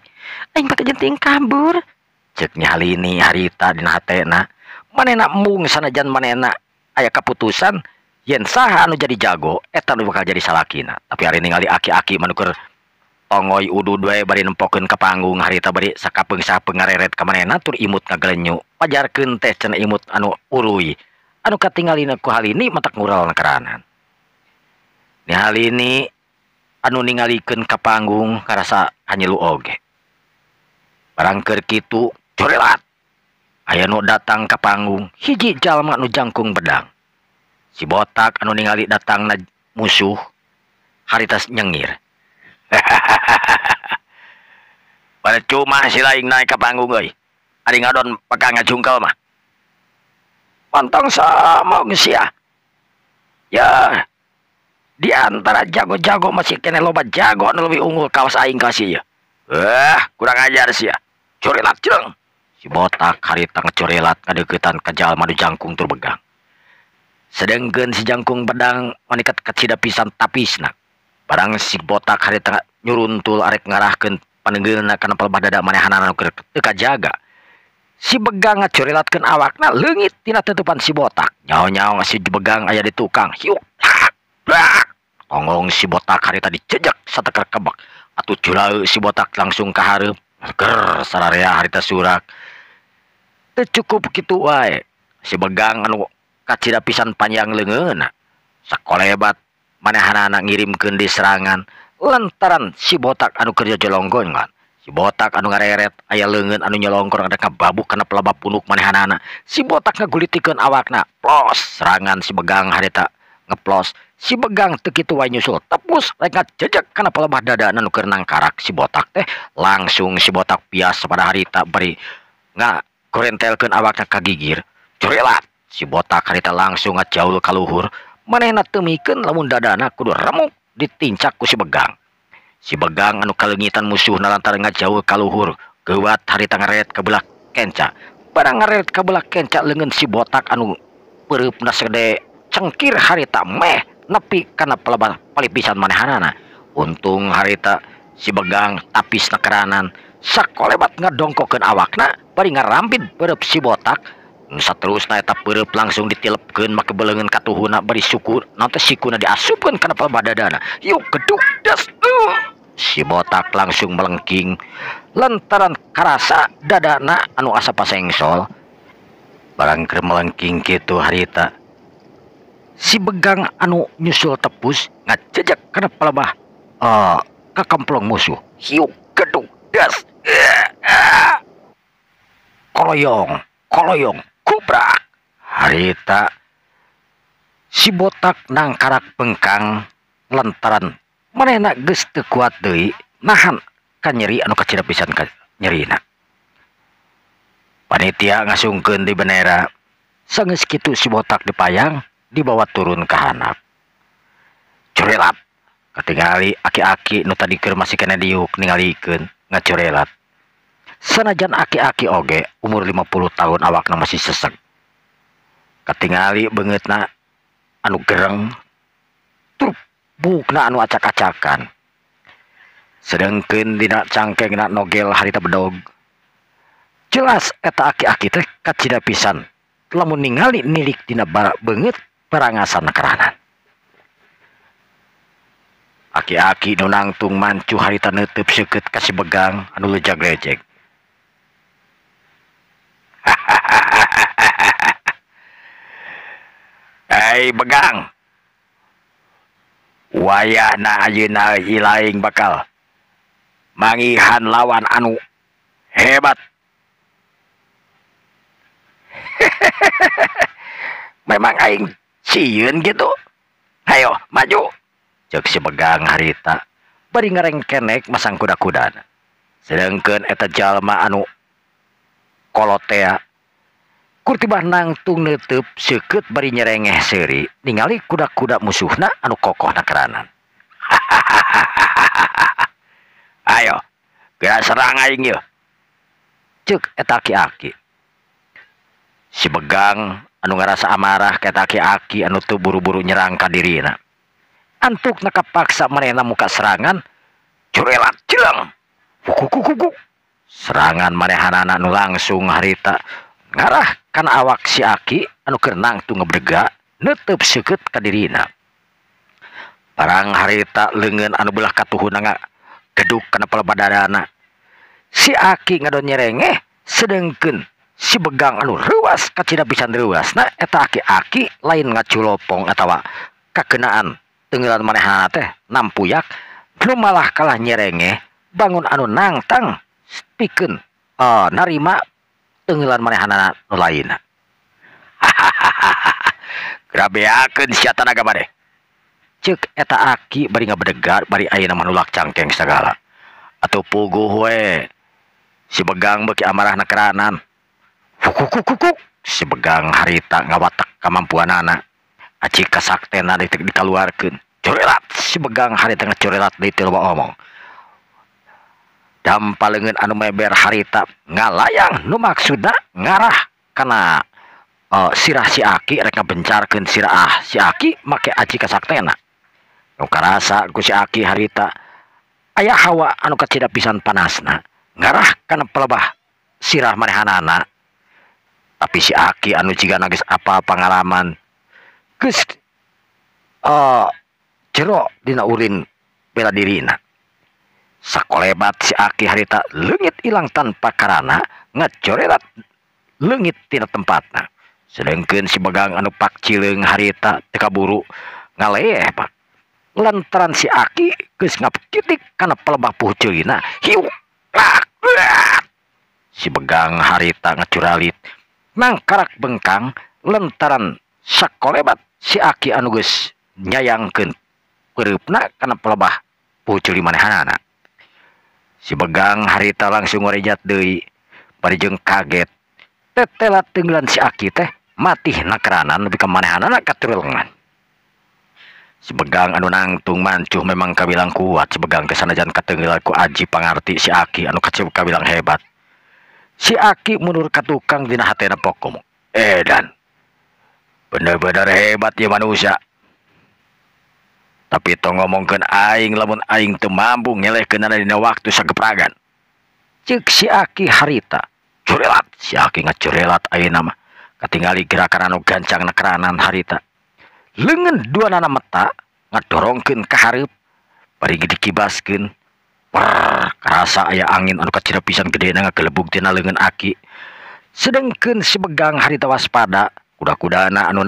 Aing pake jenting kabur. Cek Halini harita dina hatena. Manehna embung sanajan manehna aya kaputusan yen saha anu jadi jago eta nu bakal jadi salakina. Tapi hari ningali aki-aki manu keur tongoy udud we bari nempokeun ka panggung harita bari sakapeung-sapeung ngareret ka manehna tur imut ngagelenyu. Pajarkeun teh cenah imut anu uruy. Anu katinggalina ku Halini matak ngural keranan. Ni Halini anu ningalikeun ka panggung karasa hanyelu oge. Barang keur kitu corelat aya nu datang ka panggung hiji jalma nu jangkung bedang. Si botak anu ningali datangna musuh harita nyengir. Pada cuma si laing naik ka panggung euy. Ari ngadon paka ngajungkel mah. Pantang sama geus ya. Di antara jago-jago masih kene loba jago anu leuwih unggul kawas aing kasih ya. Kurang ajar sia. Corelat jeung. Si botak harita ngacorelat ngadeuketan ka jalma nu jangkung tur begang. Sedengkeun si jangkung bedang manikat kacida pisan tapisna. Barang si botak harita nyuruntul arek ngarahkeun panenggeulna kana pelebah dada manehanana nu keur teu kajaga. Si Begang ngacurilatkeun awakna leungit tina tutupan si botak. Nyaho-nyaho si Begang aya di tukang. Hiuk. Tonggong si botak harita dijejak sateker kebak. Atuh culaeu si botak langsung ka hareup. Ger sararea harita surak. Teu cukup kitu wae. Si Begang anu kacida pisan panjang leungeunna. Sakolebat manehanana ngirimkeun di serangan lantaran si botak anu kerja jolonggongan. Si botak anu ngareret aya leungeun anu nyolongkor ada kababuk kana pelaba punuk manehanana. Si botak ngagulitikeun awakna. Plos serangan si Begang harita ngeplos. Si Begang teu kitu wae nyusul tepus rek ngajejek kana pelebah dadana anu keur nangkarak si botak teh. Langsung si botak pias pada harita bari ngagorentelkeun awakna ka gigir. Corelat si botak harita langsung ngajaul ka luhur. Manehna teu mikeun lamun dadana kudu remuk ditincak ku si Begang. Si Begang anu kalengitan musuhna lantaran ngajaul ka luhur. Geuwat harita ngaret ka belah kenca. Barang ngaret ka belah kenca leungeun si botak anu peureupna segede cengkir harita meh nepi kana pelebah palipisan manehanana. Untung harita si Begang tapisna keranan sakolebat ngadongkokeun awakna bari ngarampid peureub si botak. Saterusna eta peureub langsung ditilepkeun make beleungeun katuhuna bari syukur naon teh sikuna diasupkeun kana pelebah dadana. Yuk geduk das. Si botak langsung melengking lantaran karasa dadana anu asa pasengsol. Barang keur melengking kitu harita si Begang anu nyusul tepus ngajejek kana pelebah ka kamplong musuh. Hiuk geduk das. Koloyong kubrak. Harita si botak nangkarak bengkang lantaran manehna geus teu kuat deui nahan ka nyeri anu kacida pisan ka nyerina. Panitia ngasungkeun di bendera. Sageus kitu si botak dipayang dibawa turun ke handap. Corelat katingali aki-aki nu tadi keur masih kena diuk ningalikeun ngacorelat. Sanajan aki-aki oge umur 50 tahun awakna masih sesek. Katingali beungeutna anu gereng tur bukna anu acak-acakan. Sedengkeun dina cangkengna nogel harita bedog. Jelas eta aki-aki teh kacida pisan lamun ningali nilik dina barak beungeut perangasan keranan. Aki-aki nu nangtung mancu harita neuteub seukeut ka si Begang anu lejag-lejeg. Hei Begang, wayahna ayeuna ilaing bakal mangihan lawan anu hebat. Memang aing sieun gitu. Hayo maju. Ceuk si Begang harita bari ngarengkenek masang kuda-kudana. Sedengkeun eta jalma anu kolotea kurtibah nangtung neuteub seukeut bari nyerengeh seuri ningali kuda-kuda musuhna anu kokohna keranan. Ayo geura serang aing yeuh. Ceuk eta aki-aki. Si Begang anu ngarasa amarah ka eta aki-aki anu teu buru-buru nyerang ka dirina. Antuk nakapaksa manehna muka serangan. Curelat cilang. Kuku. Serangan manehanana anu langsung harita ngarah kana awak si aki anu keur nangtung ngebregak neuteub seukeut ka dirina. Barang harita leungeun anu belah katuhuna geduk kana pelebah dadana. Si aki ngadon nyerengeh sedengkeun si Begang anu reuas kacida pisan reuasna eta aki-aki lain ngaculopong atawa kakenaan teungeulan manehanana teh nampuyak nu malah kalah nyerengeh bangun anu nangtang pikeun narima teungeulan manehanana nu lainna. Grabeakeun sia tanaga bade. Ceuk eta aki bari ngabedegar bari ayeuna manulak cangkeng sagala. Atuh puguh we. Si Begang beuki amarahna keranan. Kuku. Si Begang harita ngawatek kamampuanana. Aci kasaktena dikaluarkeun. Corelat si Begang harita ngacorelat deui teu loba omong. Dampaleungeun anu meber harita ngalayang nu maksudna ngarah kana sirah si aki rek ngabencarkeun sirah si aki make aci kasaktena. Nu karasa ku si aki harita aya hawa anu kacida pisan panasna ngarah kana pelebah sirah manehanana Tapi si Aki anu ciga nagis apa pengalaman geus jero dina urin bela dirina. Sakolebat si Aki harita leungit ilang tanpa karana ngacorelat leungit tina tempatna. Sedengkeun si Begang anu pak cileung harita teu kaburu ngaleeh pak. Lantaran si Aki geus ngapkitik kana pelebah puceuina. Hiu lak. Si Begang harita ngacuralit nangkarak bengkang lantaran sakolebat si Aki anu geus nyayangkeun pereupna kana pelebah puceuli manehanana. Si Begang harita langsung ngorejat deui bari jeung kaget tetelat tenggelan si Aki teh mati nakeranan nepi ka manehanana katurelengan. Si Begang anu nangtung mancuh memang kabilang kuat. Si Begang teh sanajan katenggelan ku aji pangarti si Aki anu kabilang hebat. Si Aki mundur ka tukang dina hatena pokom. Dan bener-bener hebat ya manusia. Tapi tong ngomongkeun aing lamun aing teu mampu ngelehkeunana dina waktu sagepragan. Ceuk si Aki harita. Curelat si Aki ngacurelat ayeuna mah. Katingali gerakan anu gancang nakeranan harita. Leungeun duanana mata ngadorongkeun ka hareup bari dikibaskeun. Karasa aya angin anu kacira pisan gedena ngagelebug tina leungeun Aki. Sedengkeun si Begang harita waspada, kuda-kudana anu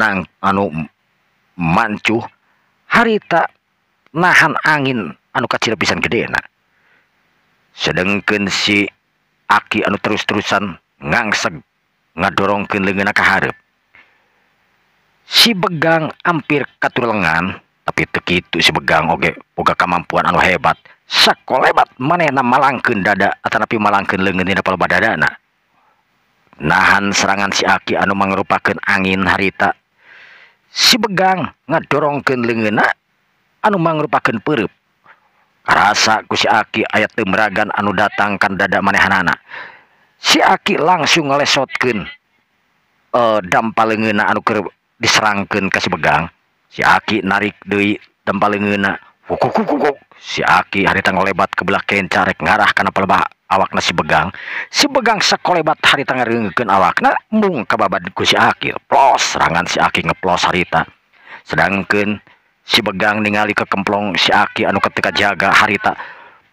mancuh harita nahan angin anu kacira pisan gedena. Sedengkeun si Aki anu terus-terusan ngangseg ngadorongkeun leungeunna ka hareup. Si Begang hampir katurelengan, tapi teu kitu si Begang oge boga kamampuan anu hebat. Sakolebat manehna malangkeun dada atanapi malangkeun leungeun dina palebah dadana. Nahan serangan si Aki anu mangrupakeun angin harita. Si Begang ngadorongkeun leungeunna anu mangrupakeun peureub. Karasa ku si Aki aya teumeragan anu datang kan dada manehanana. Si Aki langsung ngelesotkeun dampal leungeunna anu keur diserangkeun ka si Begang. Si Aki narik deui dampal leungeunna. Kukuk. Si Aki harita ngolebat ke belah kenca rek ngarah kana pelebah awakna si Begang. Si Begang sakolebat harita ngareungkeun awakna mung kababad ku si Aki. Plos serangan si Aki ngeplos harita. Sedangkeun si Begang ningali ke kemplong si Aki anu ketika jaga harita.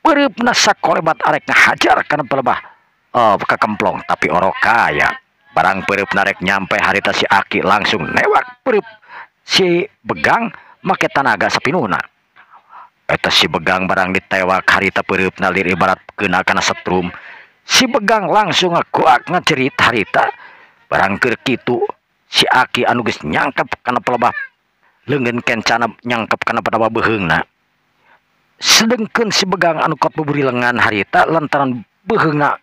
Peureupna sakolebat arek ngahajar kana pelebah ke kemplong tapi orok kaya. Barang peureupna rek nyampe harita si Aki langsung newak peureub si Begang make tanaga sapinuhna. Eta si Begang barang ditewak harita peureupna lir ibarat keuna kana setrum. Si Begang langsung ngagoak ngajerit harita. Barang keur kitu si Aki anu geus nyangkep kana pelebah leungeun kencana nyangkep kana pelebah beheungna. Sedengkeun si Begang anu kot buburi lengan harita lantaran beheungna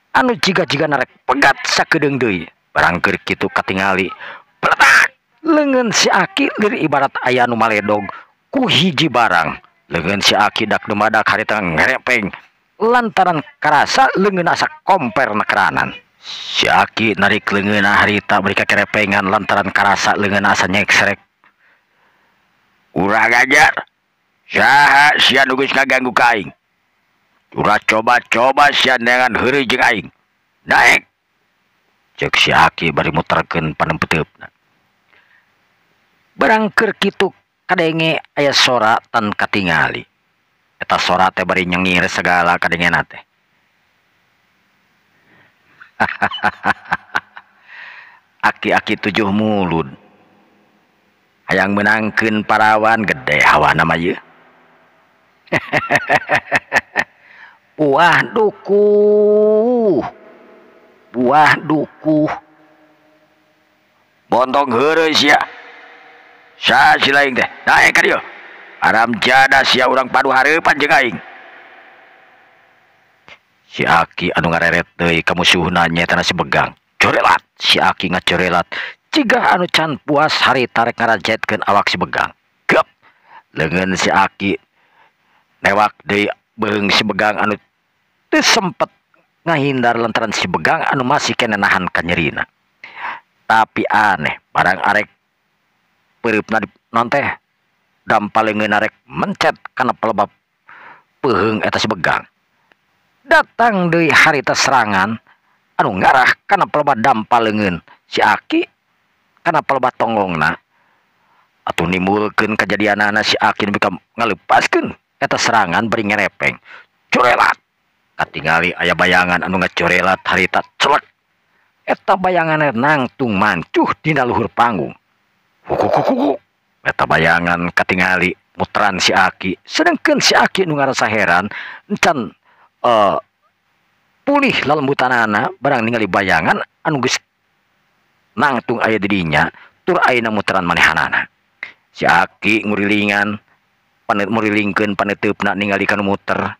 anu jiga-jigana rek pegat sakedeung deui. Barang keur kitu katingali peletak leungeun si Aki lir ibarat aya anu maledog ku hiji barang. Leungeun si Aki dak dumadak harita ngerepeng lantaran karasa leungeunna asa komper nakeranan. Si Aki narik leungeunna harita bari kakerepengan lantaran karasa leungeunna asa nyeksrek. Urang ajar. Saha sia nu geus ngaganggu ka aing? Urang coba sia neangan heureuy jeung aing. Naek. Ceuk si Aki bari muterkeun paneumpeuteupna. Barang keur kitu kadenge aya sora tan katingali. Eta sora teh bari nyengir segala kadengena teh. Aki-aki 7 mulut. Hayang menangkeun parawan gede hawana mah ieu. Buah dukuh. Bontong heureuy sia. Sa si laing teh naek ka dieu. Aram jada sia urang padu hareupan jeung aing. Si Aki anu ngareret deui ka musuhna nyetana si Begang. Corelat si Aki ngacorelat cigah anu can puas harita rek ngarajetkeun awak si Begang. Gep leungeun si Aki newak deui beung si Begang anu teu sempet ngahindar lantaran si Begang anu masih kena nahan ka nyerina. Tapi aneh barang arek peureupna non teh dampal leungeunna rek mencet kana pelebab peuheung eta si Begang. Datang deui harita serangan anu ngarah kana pelebat dampalengeun si Aki kana pelebat tonggongna atuh nimbulkeun kejadianana si Aki bika ngalepaskeun eta serangan beri ngerepeng corelat katingali aya bayangan anu ngacorelat harita celek eta bayangan nangtung mancuh dina luhur panggung kuku eta bayangan katingali muteran si Aki sedangkeun si Aki nu ngarasa heran encan pulih lalembutanana barang ningali bayangan anu geus nangtung aya didinya tur ayeuna muteran manehanana si Aki ngurilingan murilingkeun paneteupna ningali kanu muter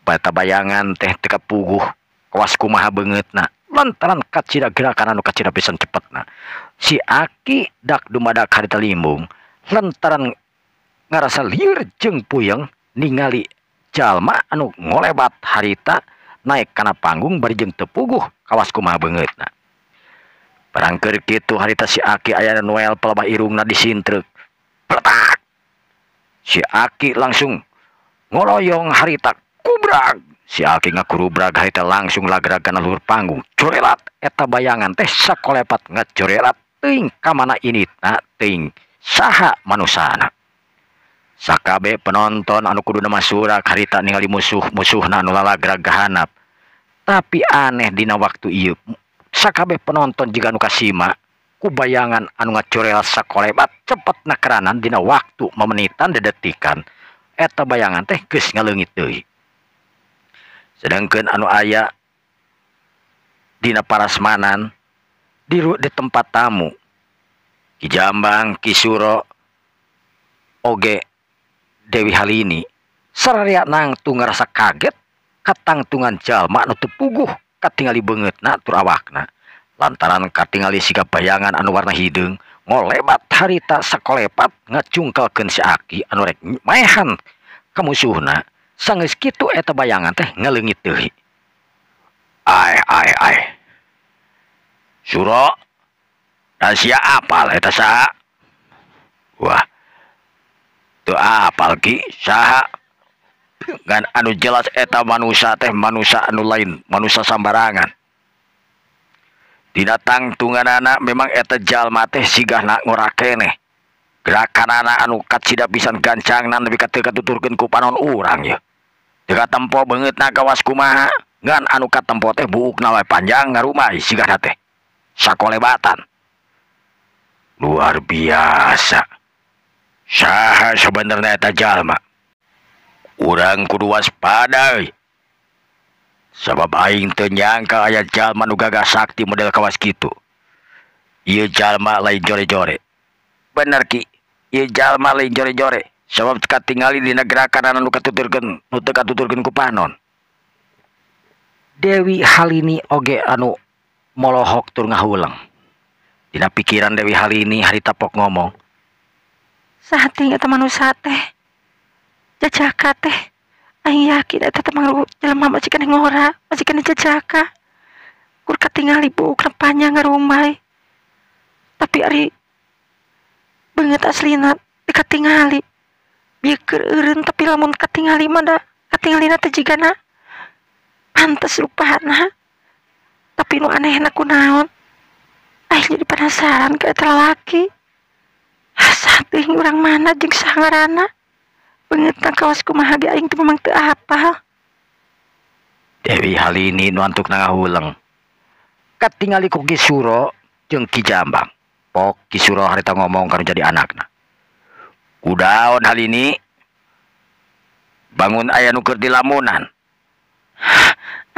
eta bayangan teh teu kapuguh kawas kumaha beungeutna lantaran kacida gerakan anu kacida pisan cepetna si Aki dak dumadak harita limbung lantaran ngarasa lieur jeung puyeng ningali jalma anu ngolebat harita naik kana panggung bari jeung teu puguh kawas kumaha beungeutna barang keur kitu harita si Aki aya Noel pelebah irungna disintreuk pletak si Aki langsung ngoloyong harita kubrag si Aki ngakurubrag harita langsung lagrag kana luhur panggung corelat eta bayangan teh sakolepat ngacorelat teuing ka mana initna teuing saha manusana sakabe penonton anu kuduna masurak harita ningali musuh-musuhna anu lalagrag gahanap tapi aneh dina waktu ieu sakabe penonton jiga anu kasima ku bayangan anu ngacorelat sakolepat cepetna keranan dina waktu memenitan dedetikan eta bayangan teh geus ngaleungit deui sedangkeun anu aya dina parasmanan di tempat tamu Ki Jambang Ki Suro oge Dewi Halini sararea nangtung ngarasa kaget katangtungan jalma anu teu puguh katingali beungeutna tur awakna lantaran katingali siga bayangan anu warna hideung ngolebat harita sakolepat ngacungkelkeun si Aki anu rek maehan ka musuhna sanggeus kitu eta bayangan teh ngaleungit deui ai Suro rahasia apal eta saha wah teu apal Ki saha ngan anu jelas eta manusia teh manusia anu lain manusia sambarangan dina tangtunganana memang eta jalma teh sigahna ngorakeneh gerakanana anu kacida pisan gancangna nepi ka teu katuturkeun ku panon urang ye teu katempo beungeutna kawas kumaha ngan anu katempo teh buukna wae panjang ngarumai sigahna teh sakolebatan luar biasa saha sebenarnya eta jalma urang kudu waspada sabab aing teu nyangka aya jalma nu gagah sakti model kawas kitu ieu jalma lain jore-jore bener Ki ieu jalma lain jore-jore sabab katingali dina gerakan anu katuturkeun nu teu katuturkeun ku panon Dewi Halini oge anu molohok tur ngahulang dina pikiran Dewi Halini harita pok ngomong Sating eta manusia teh jajaka teh aing yakin eta teh mangrup jelema majikan ngora majikan jajaka kur katingali buukna panjang ngarumai tapi ari beungeut aslina dikatingali bieu keur eureun tapi lamun katingali mah da katingalina teh jigana pantes rupana tapi nu anehna kunaon aing jadi penasaran ke eta lalaki asa teuing urang mana jeung saha ngaranna beungeutna kawas kumaha bi aing teh memang teu apal Dewi Halini nu antukna ngahulang katingali ku Ki Suro jeung Ki Jambang pok Ki Suro harita ngomong kanu jadi anakna kudaon Halini bangun aya nu keur dilamunan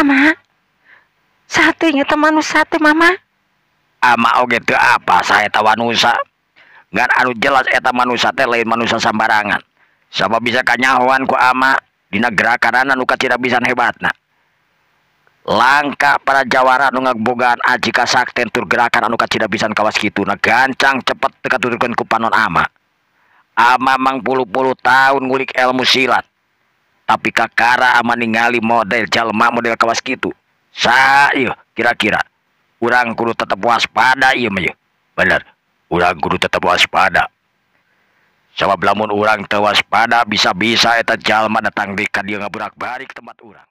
Ama saha teuing eta manusia teh mama ama oge teu apa saha eta manusia ngan anu jelas eta manusia teh lain manusia sambarangan sabab bisa kanyahoan ku ama dina gerakanana nu kacida pisan hebatna langka para jawara nu ngabogaan aji kasakten tur gerakan anu kacida pisan kawas kituna gancang cepet teu katuturkeun ku panon ama mang puluh-puluh tahun ngulik ilmu silat tapi kakara ama ningali model jalma model kawas kitu saha ieu kira-kira urang kudu tetep waspada ieu mah bener urang kudu tetep waspada sabab lamun urang teu waspada bisa-bisa eta jalma datang di ka dieu ngaburak-balik tempat urang